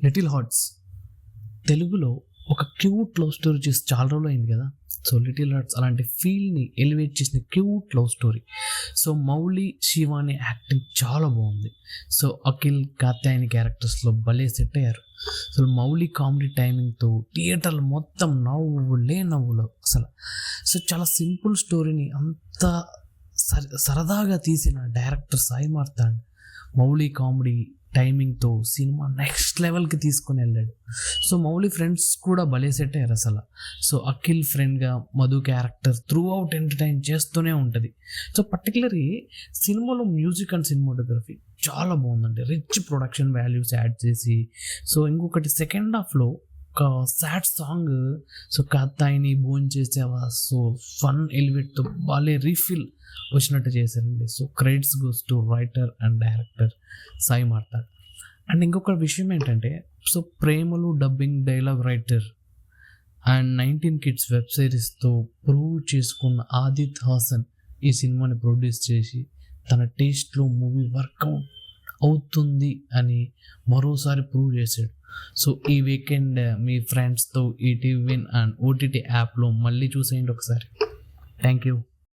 Little hearts తెలుగులో ఒక cute love story చేసి చాలా రోజులు అయింది కదా. సో లిటిల్ హార్ట్స్ అలాంటి ఫీల్ని ఎలివేట్ చేసిన cute love story. So Mouli Shivani acting చాలా బాగుంది. సో అఖిల్ కాత్యాయని క్యారెక్టర్స్లో భలే సెట్ అయ్యారు. అసలు మౌలి కామెడీ టైమింగ్తో థియేటర్లు మొత్తం నవ్వులు అసలు. సో చాలా సింపుల్ స్టోరీని అంత సరదాగా తీసిన డైరెక్టర్ సాయి మార్తాండ్ మౌలి కామెడీ టైమింగ్తో సినిమా నెక్స్ట్ లెవెల్కి తీసుకొని వెళ్ళాడు. సో మౌలి ఫ్రెండ్స్ కూడా భలే సెట్ అయ్యారు అసలు. సో అఖిల్ ఫ్రెండ్గా Madhu character through out entertain చేస్తూనే ఉంటుంది. సో పర్టికులర్లీ సినిమాలో మ్యూజిక్ అండ్ సినిమాటోగ్రఫీ చాలా బాగుందండి. రిచ్ ప్రొడక్షన్ వాల్యూస్ యాడ్ చేసి. సో ఇంకొకటి సెకండ్ హాఫ్లో ఒక సాడ్ సాంగ్, సో కాత్తాయిని భోజనం చేసేవా, సో ఫన్ ఎలివేట్తో భలే రీఫిల్ వచ్చినట్టు చేశారండి. So credits goes to writer and director Sai Marthand. And ఇంకొక విషయం ఏంటంటే, so Premalu dubbing dialogue writer and 19 kids web సిరీస్తో ప్రూవ్ చేసుకున్న ఆదిత్ హాసన్ ఈ సినిమాని ప్రొడ్యూస్ చేసి తన టేస్ట్లో మూవీ వర్కౌట్ అవుతుంది అని మరోసారి ప్రూవ్ చేశాడు. సో ఈ వీకెండ్ మీ ఫ్రెండ్స్తో ఈటీవీ విన్ అండ్ ఓటీటీ యాప్లో మళ్ళీ చూసేయండి ఒకసారి. Thank you.